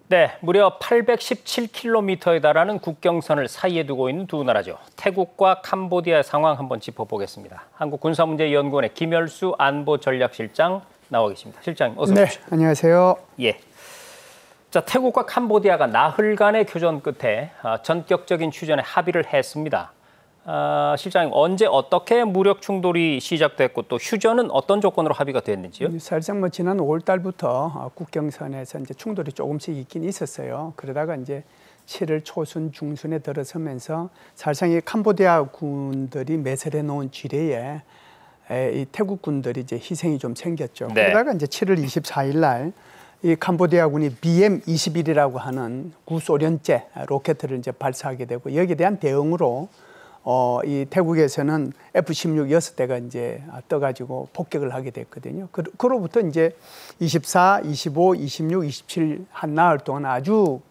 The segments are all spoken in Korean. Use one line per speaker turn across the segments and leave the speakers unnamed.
네, 무려 817km에 달하는 국경선을 사이에 두고 있는 두 나라죠. 태국과 캄보디아의 상황 한번 짚어보겠습니다. 한국군사문제연구원의 김열수 안보전략실장 나와 계십니다. 실장님, 어서 오십시오.
네, 안녕하세요.
예. 자, 태국과 캄보디아가 나흘간의 교전 끝에 전격적인 휴전에 합의를 했습니다. 실장님, 언제 어떻게 무력 충돌이 시작됐고 또 휴전은 어떤 조건으로 합의가 됐는지요?
사실상 지난 5월 달부터 국경선에서 이제 충돌이 조금씩 있긴 있었어요. 그러다가 이제 7월 초순 중순에 들어서면서 사실상 이 캄보디아 군들이 매설해 놓은 지뢰에 이 태국 군들이 이제 희생이 좀 생겼죠.
네.
그러다가 이제 7월 24일 날 이 캄보디아군이 BM-21이라고 하는 구소련제 로켓을 이제 발사하게 되고 여기에 대한 대응으로 이 태국에서는 F-16 6대가 이제 떠가지고 폭격을 하게 됐거든요. 그로부터 이제 24, 25, 26, 27 한 나흘 동안 아주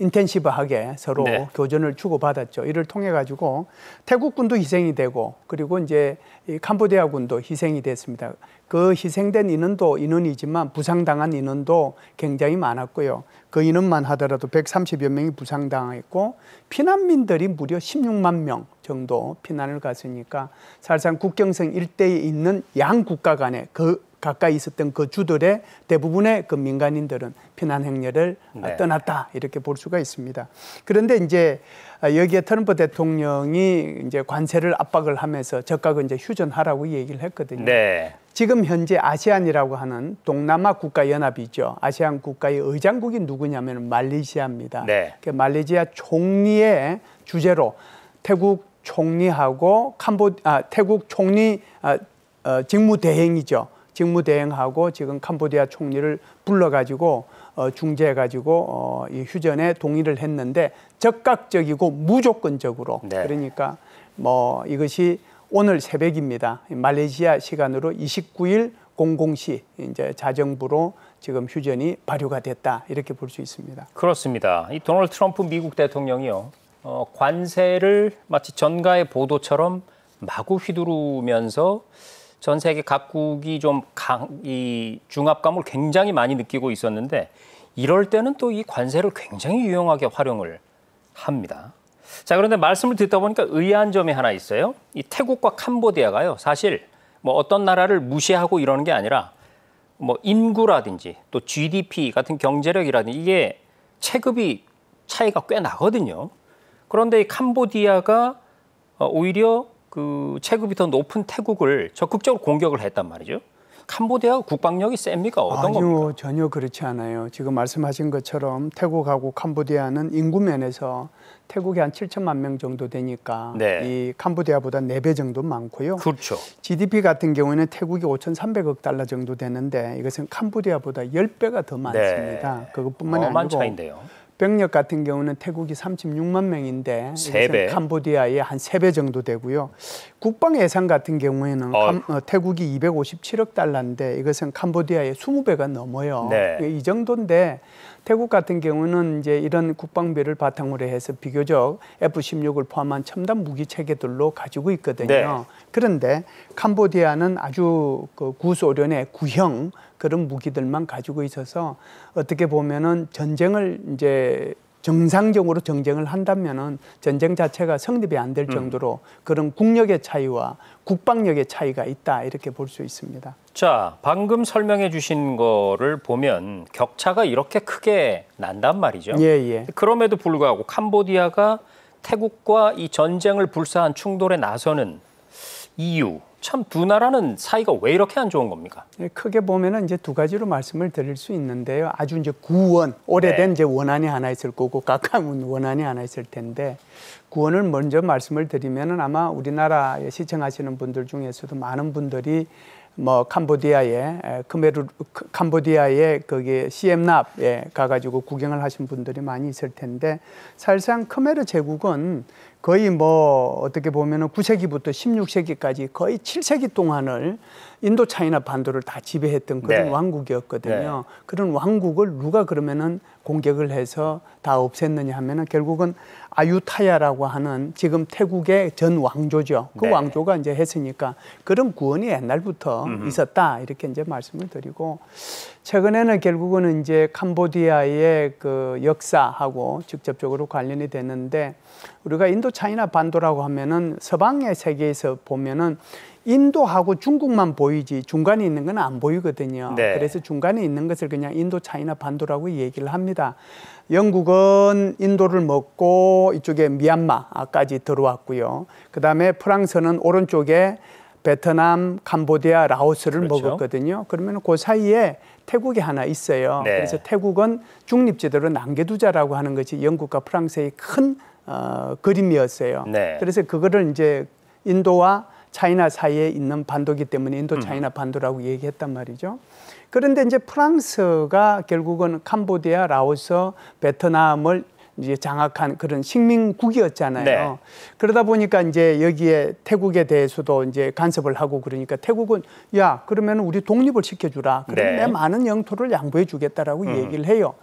인텐시브하게 서로 교전을 주고받았죠. 이를 통해 가지고 태국군도 희생이 되고 그리고 이제 이 캄보디아군도 희생이 됐습니다. 그 희생된 인원이지만 부상당한 인원도 굉장히 많았고요. 그 인원만 하더라도 130여 명이 부상당했고 피난민들이 무려 16만 명 정도 피난을 갔으니까 사실상 국경선 일대에 있는 양 국가 간에 가까이 있었던 그 주들의 대부분의 그 민간인들은 피난 행렬을 떠났다 이렇게 볼 수가 있습니다. 그런데 이제 여기에 트럼프 대통령이 이제 관세를 압박을 하면서 적극 이제 휴전하라고 얘기를 했거든요.
네.
지금 현재 아세안이라고 하는 동남아 국가 연합이죠. 아세안 국가의 의장국이 누구냐면 말레이시아입니다.
네.
그 말레이시아 총리의 주재로 태국 총리하고 태국 총리 직무대행이죠. 직무대행하고 지금 캄보디아 총리를 불러가지고 중재해가지고 이 휴전에 동의를 했는데 적극적이고 무조건적으로 그러니까 이것이 오늘 새벽입니다. 말레이시아 시간으로 29일 00시 이제 자정부로 지금 휴전이 발효가 됐다 이렇게 볼 수 있습니다.
그렇습니다. 이 도널드 트럼프 미국 대통령이요. 관세를 마치 전가의 보도처럼 마구 휘두르면서 전 세계 각국이 좀 이 중압감을 굉장히 많이 느끼고 있었는데 이럴 때는 또 이 관세를 굉장히 유용하게 활용을 합니다. 자, 그런데 말씀을 듣다 보니까 의아한 점이 하나 있어요. 이 태국과 캄보디아가요. 사실 어떤 나라를 무시하고 이러는 게 아니라 인구라든지 또 GDP 같은 경제력이라든지 이게 체급이 차이가 꽤 나거든요. 그런데 이 캄보디아가 오히려 그 체급이 더 높은 태국을 적극적으로 공격을 했단 말이죠. 캄보디아 국방력이 셉니까? 어떤 겁니까?
전혀 그렇지 않아요. 지금 말씀하신 것처럼 태국하고 캄보디아는 인구 면에서 태국이 한 7천만 명 정도 되니까 이 캄보디아보다 4배 정도 많고요.
그렇죠.
GDP 같은 경우에는 태국이 5,300억 달러 정도 되는데 이것은 캄보디아보다 10배가 더 많습니다. 그것뿐만이 아니고
차이인데요.
병력 같은 경우는 태국이 36만 명인데
3배.
캄보디아의 한 3배 정도 되고요. 국방 예산 같은 경우에는 태국이 257억 달러인데 이것은 캄보디아의 20배가 넘어요. 이 정도인데 태국 같은 경우는 이제 이런 국방비를 바탕으로 해서 비교적 F-16을 포함한 첨단 무기 체계들로 가지고 있거든요. 그런데 캄보디아는 아주 구소련의 구형 그런 무기들만 가지고 있어서 어떻게 보면은 전쟁을 이제 정상적으로 전쟁을 한다면은 전쟁 자체가 성립이 안 될 정도로 그런 국력의 차이와 국방력의 차이가 있다 이렇게 볼 수 있습니다.
자, 방금 설명해 주신 거를 보면 격차가 이렇게 크게 난단 말이죠. 그럼에도 불구하고 캄보디아가 태국과 이 전쟁을 불사한 충돌에 나서는 이유, 참 두 나라는 사이가 왜 이렇게 안 좋은 겁니까?
크게 보면은 이제 두 가지로 말씀을 드릴 수 있는데요. 아주 이제 오래된 이제 원한이 하나 있을 거고 가까운 원한이 하나 있을 텐데 구원을 먼저 말씀을 드리면은 아마 우리나라에 시청하시는 분들 중에서도 많은 분들이 캄보디아의 거기 시엠납에 가가지고 구경을 하신 분들이 많이 있을 텐데 사실상 khmer 제국은 거의 어떻게 보면은 9세기부터 16세기까지 거의 7세기 동안을 인도 차이나 반도를 다 지배했던 그런 왕국이었거든요. 그런 왕국을 누가 그러면은 공격을 해서 다 없앴느냐 하면은 결국은 아유타야라고 하는 지금 태국의 전 왕조죠. 그
네.
왕조가 이제 했으니까 그런 구원이 옛날부터 있었다 이렇게 이제 말씀을 드리고 최근에는 결국은 이제 캄보디아의 그 역사하고 직접적으로 관련이 되는데 우리가 인도 차이나 반도라고 하면은 서방의 세계에서 보면은 인도하고 중국만 보이지 중간에 있는 건 안 보이거든요.
네.
그래서 중간에 있는 것을 그냥 인도 차이나 반도라고 얘기를 합니다. 영국은 인도를 먹고 이쪽에 미얀마까지 들어왔고요. 그다음에 프랑스는 오른쪽에 베트남, 캄보디아, 라오스를
그렇죠.
먹었거든요. 그러면 그 사이에 태국이 하나 있어요.
네.
그래서 태국은 중립지대로 남겨두자라고 하는 것이 영국과 프랑스의 큰 그림이었어요.
네.
그래서 그거를 이제 인도와 차이나 사이에 있는 반도기 때문에 인도 차이나 반도라고 얘기했단 말이죠. 그런데 이제 프랑스가 결국은 캄보디아, 라오스, 베트남을 이제 장악한 그런 식민국이었잖아요.
네.
그러다 보니까 이제 여기에 태국에 대해서도 이제 간섭을 하고 그러니까 태국은 야, 그러면 우리 독립을 시켜주라. 그러면
네.
내 많은 영토를 양보해 주겠다라고 얘기를 해요.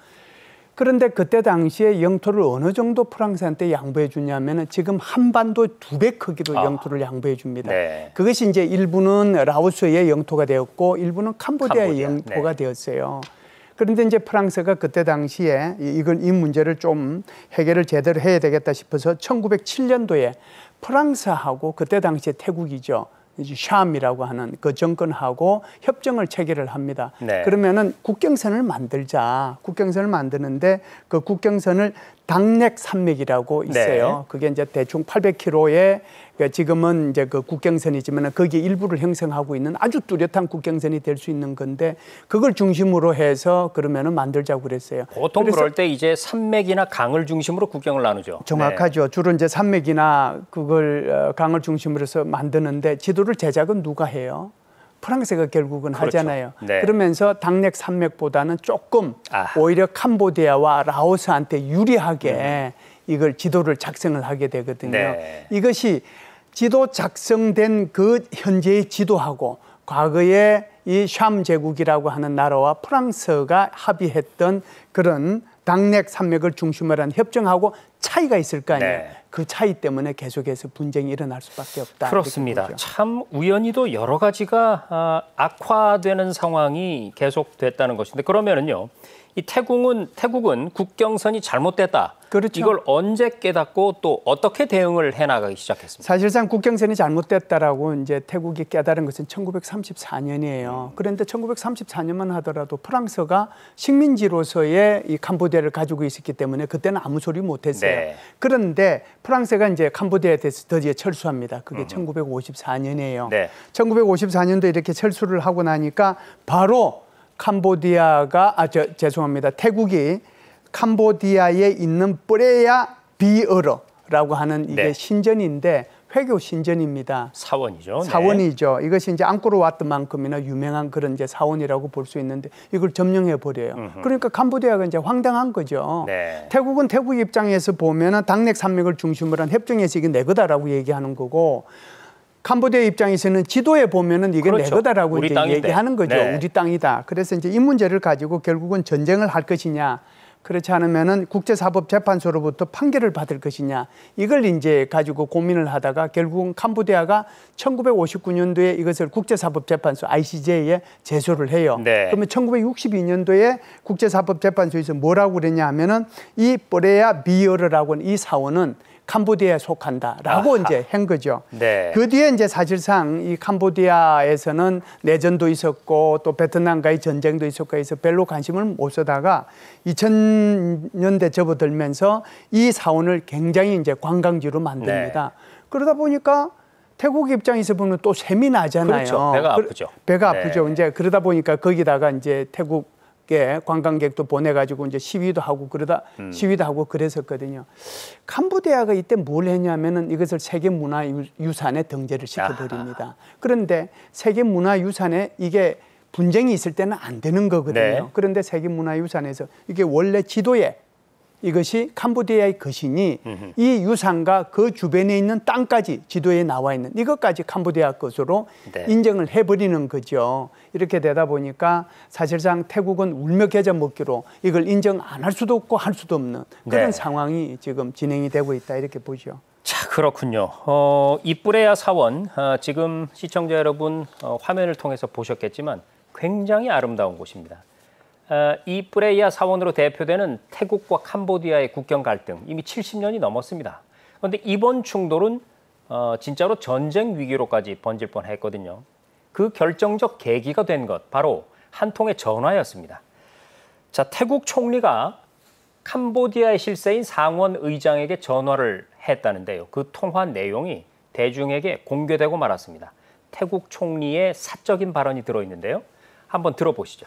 그런데 그때 당시에 영토를 어느 정도 프랑스한테 양보해 주냐면은 지금 한반도 2배 크기로 영토를 양보해 줍니다.
네.
그것이 이제 일부는 라오스의 영토가 되었고 일부는 캄보디아의 영토가
네.
되었어요. 그런데 이제 프랑스가 그때 당시에 이 문제를 좀 해결을 제대로 해야 되겠다 싶어서 1907년도에 프랑스하고 그때 당시에 태국이죠. 샴이라고 하는 그 정권하고 협정을 체결을 합니다.
네.
그러면은 국경선을 만들자. 국경선을 만드는데 그 국경선을 당렉 산맥이라고 있어요.
네.
그게 이제 대충 800km의 지금은 이제 그 국경선이지만 거기 일부를 형성하고 있는 아주 뚜렷한 국경선이 될 수 있는 건데 그걸 중심으로 해서 그러면은 만들자고 그랬어요.
보통 그럴 때 이제 산맥이나 강을 중심으로 국경을 나누죠.
정확하죠.
네.
주로 이제 산맥이나 그걸 강을 중심으로 해서 만드는데 지도를 제작은 누가 해요? 프랑스가 결국은
그렇죠.
하잖아요.
네.
그러면서 당렉 산맥보다는 조금
아하.
오히려 캄보디아와 라오스한테 유리하게 이걸 지도를 작성을 하게 되거든요.
네.
이것이 지도 작성된 그 현재의 지도하고 과거에 이 샴 제국이라고 하는 나라와 프랑스가 합의했던 그런 당렉 산맥을 중심으로 한 협정하고 차이가 있을 거 아니에요.
네.
그 차이 때문에 계속해서 분쟁이 일어날 수밖에 없다.
그렇습니다.
이렇게 보죠.
참 우연히도 여러 가지가 악화되는 상황이 계속됐다는 것인데 그러면은요. 이 태국은 국경선이 잘못됐다.
그렇죠.
이걸 언제 깨닫고 또 어떻게 대응을 해나가기 시작했습니까?
사실상 국경선이 잘못됐다라고 이제 태국이 깨달은 것은 1934년이에요. 그런데 1934년만 하더라도 프랑스가 식민지로서의 이 캄보디아를 가지고 있었기 때문에 그때는 아무 소리 못했어요.
네.
그런데 프랑스가 이제 캄보디아에 대해서 드디어 철수합니다. 그게 1954년이에요.
네.
1954년도에 이렇게 철수를 하고 나니까 바로 캄보디아가 죄송합니다. 태국이 캄보디아에 있는 뿌레야 비어러라고 하는 이게
네.
신전인데 회교 신전입니다.
사원이죠. 네.
사원이죠. 이것이 이제 앙코르와트만큼이나 유명한 그런 이제 사원이라고 볼 수 있는데 이걸 점령해 버려요. 그러니까 캄보디아가 이제 황당한 거죠.
네.
태국은 태국 입장에서 보면은 당렉 산맥을 중심으로 한 협정에서 이게 내 거다라고 얘기하는 거고 캄보디아 입장에서는 지도에 보면은 이게
그렇죠.
내 거다라고
우리
이제
땅인데.
얘기하는 거죠.
네.
우리 땅이다. 그래서 이제 이 문제를 가지고 결국은 전쟁을 할 것이냐, 그렇지 않으면은 국제사법재판소로부터 판결을 받을 것이냐, 이걸 이제 가지고 고민을 하다가 결국은 캄보디아가 1959년도에 이것을 국제사법재판소 ICJ에 제소를 해요.
네.
그러면 1962년도에 국제사법재판소에서 뭐라고 그랬냐 하면은 이 뿌레야 비어르라고 하는 이 사원은 캄보디아에 속한다라고
아하.
이제 한 거죠.
네.
그 뒤에 이제 사실상 이 캄보디아에서는 내전도 있었고 또 베트남과의 전쟁도 있었고 해서 별로 관심을 못 쓰다가 2000년대 접어들면서 이 사원을 굉장히 이제 관광지로 만듭니다. 그러다 보니까 태국 입장에서 보면 또 셈이 나잖아요.
그렇죠. 배가 아프죠.
배가
네.
아프죠. 이제 그러다 보니까 거기다가 이제 태국 관광객도 보내가지고 이제 시위도 하고 시위도 하고 그랬었거든요. 캄보디아가 이때 뭘 했냐면은 이것을 세계문화유산에 등재를 시켜버립니다. 그런데 세계문화유산에 이게 분쟁이 있을 때는 안 되는 거거든요.
네.
그런데 세계문화유산에서 이게 원래 지도에 이것이 캄보디아의 거신이 이 유산과 그 주변에 있는 땅까지 지도에 나와 있는 이것까지 캄보디아 것으로
네.
인정을 해버리는 거죠. 이렇게 되다 보니까 사실상 태국은 울며 겨자 먹기로 이걸 인정 안 할 수도 없고 할 수도 없는 그런
네.
상황이 지금 진행이 되고 있다 이렇게 보죠.
자, 그렇군요. 이뿌레야 사원, 지금 시청자 여러분 화면을 통해서 보셨겠지만 굉장히 아름다운 곳입니다. 이뿌레야 사원으로 대표되는 태국과 캄보디아의 국경 갈등 이미 70년이 넘었습니다. 그런데 이번 충돌은 진짜로 전쟁 위기로까지 번질 뻔했거든요. 그 결정적 계기가 된 것 바로 한 통의 전화였습니다. 자, 태국 총리가 캄보디아의 실세인 상원 의장에게 전화를 했다는데요. 그 통화 내용이 대중에게 공개되고 말았습니다. 태국 총리의 사적인 발언이 들어있는데요. 한번 들어보시죠.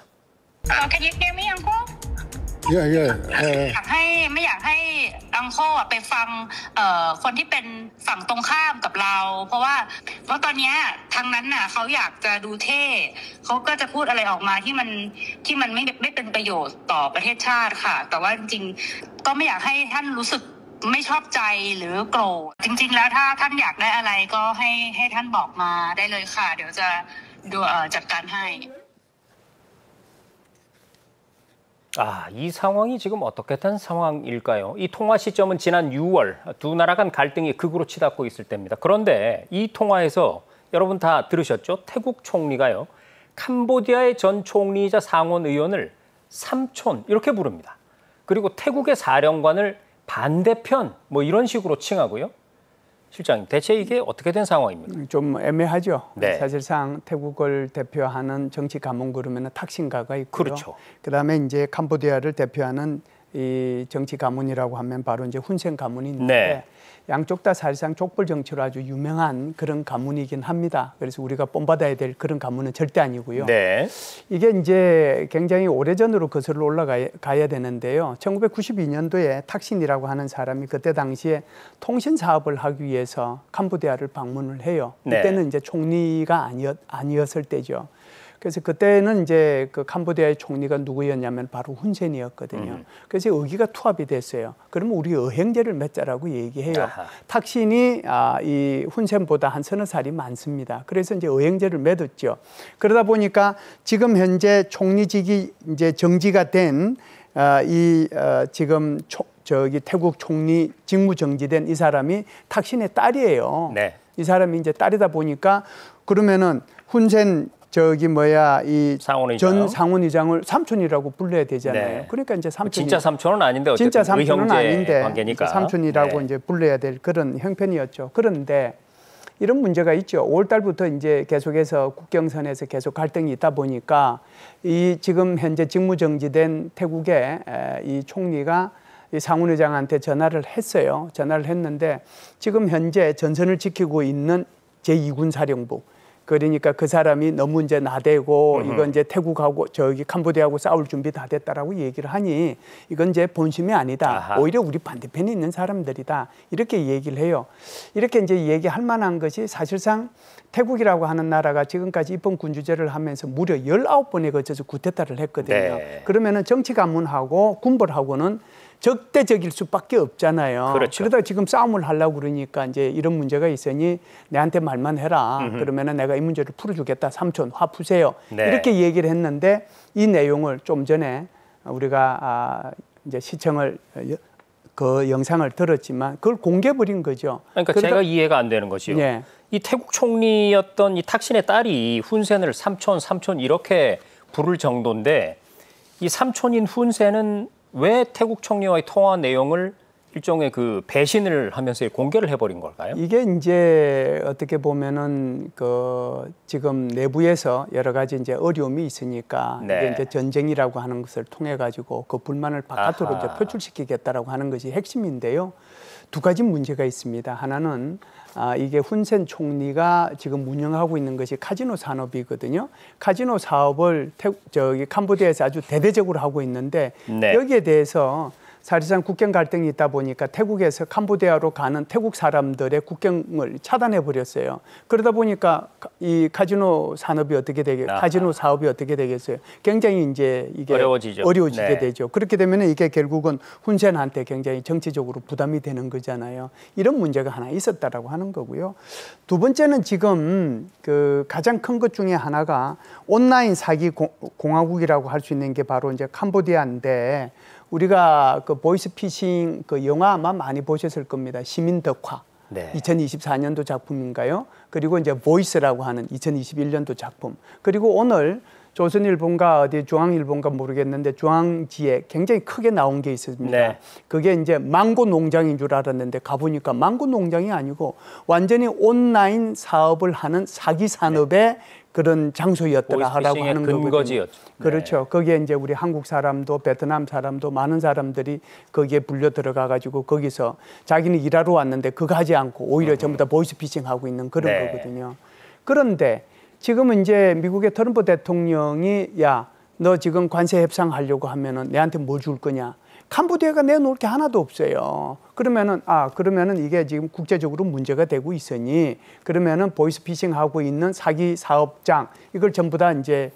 Can you hear me, Uncle?
Yeah, yeah.
อยากให้ไม่อยากให้ Uncle ไปฟังคนที่เป็นฝั่งตรงข้ามกับเราเพราะว่าตอนนี้ทางนั้นน่ะเขาอยากจะดูเท่เขาก็จะพูดอะไรออกมาที่มันไม่เป็นประโยชน์ต่อประเทศชาติค่ะแต่ว่าจริงๆก็ไม่อยากให้ท่านรู้สึกไม่ชอบใจหรือโกรธจริงๆแล้วถ้าท่านอยากได้อะไรก็ให้ท่านบอกมาได้เลยค่ะเดี๋ยวจะดูจัดการให้
이 상황이 지금 어떻게 된 상황일까요? 이 통화 시점은 지난 6월 두 나라 간 갈등이 극으로 치닫고 있을 때입니다. 그런데 이 통화에서 여러분 다 들으셨죠? 태국 총리가요. 캄보디아의 전 총리이자 상원 의원을 삼촌 이렇게 부릅니다. 그리고 태국의 사령관을 반대편 뭐 이런 식으로 칭하고요. 실장님, 대체 이게 어떻게 된 상황입니까?
좀 애매하죠.
네.
사실상 태국을 대표하는 정치 가문 그러면 탁신가가 있고요.
그렇죠.
그다음에 이제 캄보디아를 대표하는 이 정치 가문이라고 하면 바로 이제 훈센 가문이 있는데
네.
양쪽 다 사실상 족벌 정치로 아주 유명한 그런 가문이긴 합니다. 그래서 우리가 본받아야 될 그런 가문은 절대 아니고요.
네.
이게 이제 굉장히 오래전으로 거슬러 올라가야 되는데요. 1992년도에 탁신이라고 하는 사람이 그때 당시에 통신 사업을 하기 위해서 캄보디아를 방문을 해요. 그때는
네.
이제 총리가 아니었을 때죠. 그래서 그때는 이제 그 캄보디아의 총리가 누구였냐면 바로 훈센이었거든요. 그래서 의기가 투합이 됐어요. 그러면 우리 어행제를 맺자라고 얘기해요.
아하.
탁신이 이 훈센보다 한 서너 살이 많습니다. 그래서 이제 어행제를 맺었죠. 그러다 보니까 지금 현재 총리직이 이제 정지가 된 지금 저기 태국 총리 직무 정지된 이 사람이 탁신의 딸이에요.
네.
이 사람이 이제 딸이다 보니까 그러면은 훈센 이 전 상원의장을 삼촌이라고 불러야 되잖아요.
네.
그러니까 이제 삼촌이
진짜 삼촌은 아닌데 어쨌든
진짜 삼촌은 아닌데
관계니까.
삼촌이라고
네.
이제 불러야 될 그런 형편이었죠. 그런데 이런 문제가 있죠. 5월 달부터 이제 계속해서 국경선에서 계속 갈등이 있다 보니까 이 지금 현재 직무정지된 태국의 이 총리가 이 상원의장한테 전화를 했어요. 전화를 했는데 지금 현재 전선을 지키고 있는 제2군 사령부 그러니까 그 사람이 너무 이제 나대고 이건 이제 태국하고 저기 캄보디아하고 싸울 준비 다 됐다라고 얘기를 하니 이건 이제 본심이 아니다.
아하.
오히려 우리 반대편에 있는 사람들이다. 이렇게 얘기를 해요. 이렇게 이제 얘기할 만한 것이 사실상 태국이라고 하는 나라가 지금까지 입헌 군주제를 하면서 무려 19번에 걸쳐서 쿠데타를 했거든요.
네.
그러면은 정치 가문하고 군벌하고는 적대적일 수밖에 없잖아요.
그렇죠.
그러다가 지금 싸움을 하려고 그러니까 이제 이런 문제가 있으니 내한테 말만 해라. 그러면은 내가 이 문제를 풀어주겠다. 삼촌 화 푸세요.
네.
이렇게 얘기를 했는데 이 내용을 좀 전에 우리가 이제 시청을 그 영상을 들었지만 그걸 공개해버린 거죠.
그러니까 제가 이해가 안 되는 것이요.
예.
이 태국 총리였던 이 탁신의 딸이 훈센을 삼촌 이렇게 부를 정도인데 이 삼촌인 훈센은 왜 태국 총리와의 통화 내용을 일종의 그 배신을 하면서 공개를 해버린 걸까요?
이게 이제 어떻게 보면은 그 지금 내부에서 여러 가지 이제 어려움이 있으니까
네.
이게 이제 전쟁이라고 하는 것을 통해 가지고 그 불만을 바깥으로
아하.
이제 표출시키겠다라고 하는 것이 핵심인데요. 두 가지 문제가 있습니다. 하나는 이게 훈센 총리가 지금 운영하고 있는 것이 카지노 산업이거든요. 카지노 사업을 저기 캄보디아에서 아주 대대적으로 하고 있는데
네.
여기에 대해서 사실상 국경 갈등이 있다 보니까 태국에서 캄보디아로 가는 태국 사람들의 국경을 차단해 버렸어요. 그러다 보니까 이 카지노 산업이 카지노 사업이 어떻게 되겠어요? 굉장히 이제 이게 어려워지게
네.
되죠. 그렇게 되면 이게 결국은 훈센한테 굉장히 정치적으로 부담이 되는 거잖아요. 이런 문제가 하나 있었다라고 하는 거고요. 두 번째는 지금 그 가장 큰 것 중에 하나가 온라인 사기 공화국이라고 할 수 있는 게 바로 이제 캄보디아인데, 우리가 그 보이스피싱 그 영화 아마 많이 보셨을 겁니다. 시민덕화.
네.
2024년도 작품인가요? 그리고 이제 보이스라고 하는 2021년도 작품. 그리고 오늘 조선일보인가 어디 중앙일보인가 모르겠는데 중앙지에 굉장히 크게 나온 게 있습니다.
네.
그게 이제 망고 농장인 줄 알았는데 가보니까 망고 농장이 아니고 완전히 온라인 사업을 하는 사기 산업의 그런 장소였더라라고 하는
근거지였죠.
그렇죠. 거기에 이제 우리 한국 사람도 베트남 사람도 많은 사람들이 거기에 불려 들어가 가지고 거기서 자기는 일하러 왔는데 그거 하지 않고 오히려 전부 다 보이스피싱 하고 있는 그런 거거든요. 그런데 지금은 이제 미국의 트럼프 대통령이 야, 너 지금 관세 협상하려고 하면은 내한테 뭐 줄 거냐? 캄보디아가 내놓을 게 하나도 없어요. 그러면은 이게 지금 국제적으로 문제가 되고 있으니 그러면은 보이스피싱 하고 있는 사기 사업장 이걸 전부 다 이제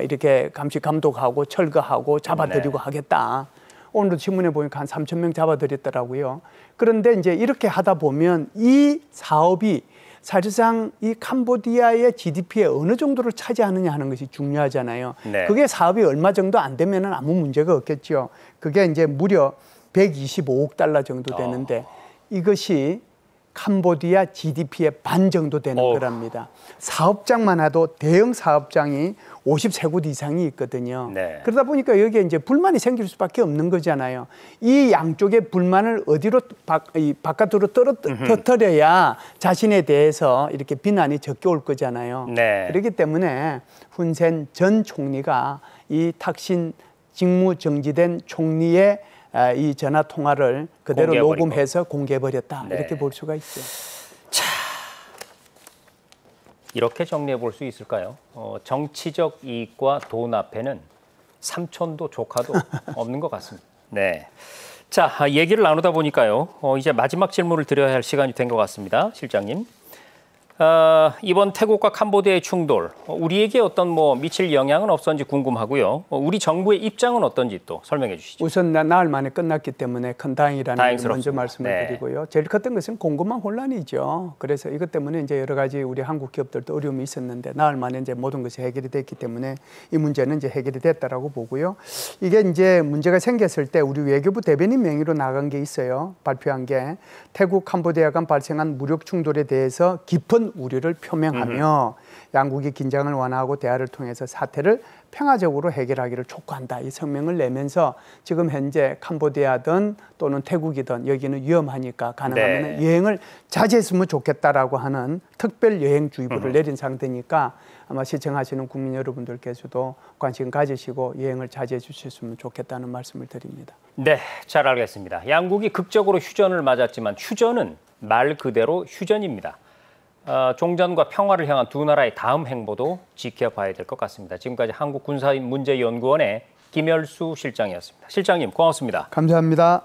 이렇게 감시 감독하고 철거하고 잡아들이고 하겠다. 오늘도 신문에 보니까 한 3,000명 잡아들였더라고요. 그런데 이제 이렇게 하다 보면 이 사업이 사실상 이 캄보디아의 GDP에 어느 정도를 차지하느냐 하는 것이 중요하잖아요.
네.
그게 사업이 얼마 정도 안 되면 아무 문제가 없겠죠. 그게 이제 무려 125억 달러 정도 되는데 이것이 캄보디아 GDP의 반 정도 되는 거랍니다. 사업장만 해도 대형 사업장이 53곳 이상이 있거든요.
네.
그러다 보니까 여기에 이제 불만이 생길 수밖에 없는 거잖아요. 이 양쪽의 불만을 어디로 바깥으로 터뜨려야 자신에 대해서 이렇게 비난이 적게 올 거잖아요.
네.
그렇기 때문에 훈센 전 총리가 이 탁신 직무 정지된 총리의 이 전화 통화를 그대로 녹음해서 공개해버렸다.
네.
이렇게 볼 수가 있죠.
자, 이렇게 정리해 볼 수 있을까요? 정치적 이익과 돈 앞에는 삼촌도 조카도 없는 것 같습니다. 네. 자, 얘기를 나누다 보니까요. 이제 마지막 질문을 드려야 할 시간이 된 것 같습니다. 실장님. 이번 태국과 캄보디아의 충돌, 우리에게 어떤 미칠 영향은 없었는지 궁금하고요. 우리 정부의 입장은 어떤지 또 설명해 주시죠.
우선 나흘 만에 끝났기 때문에 큰 다행이라는 걸 먼저 말씀을 드리고요. 제일 컸던 것은 공급망 혼란이죠. 그래서 이것 때문에 이제 여러 가지 우리 한국 기업들도 어려움이 있었는데 나흘 만에 이제 모든 것이 해결이 됐기 때문에 이 문제는 이제 해결이 됐다라고 보고요. 이게 이제 문제가 생겼을 때 우리 외교부 대변인 명의로 나간 게 있어요. 발표한 게 태국 캄보디아 간 발생한 무력 충돌에 대해서 깊은 우려를 표명하며 양국이 긴장을 완화하고 대화를 통해서 사태를 평화적으로 해결하기를 촉구한다. 이 성명을 내면서 지금 현재 캄보디아든 또는 태국이든 여기는 위험하니까 가능하면 여행을 자제했으면 좋겠다라고 하는 특별 여행주의보를 내린 상태니까 아마 시청하시는 국민 여러분들께서도 관심 가지시고 여행을 자제해 주셨으면 좋겠다는 말씀을 드립니다.
네, 잘 알겠습니다. 양국이 극적으로 휴전을 맞았지만 휴전은 말 그대로 휴전입니다. 종전과 평화를 향한 두 나라의 다음 행보도 지켜봐야 될 것 같습니다. 지금까지 한국군사문제연구원의 김열수 실장이었습니다. 실장님 고맙습니다.
감사합니다.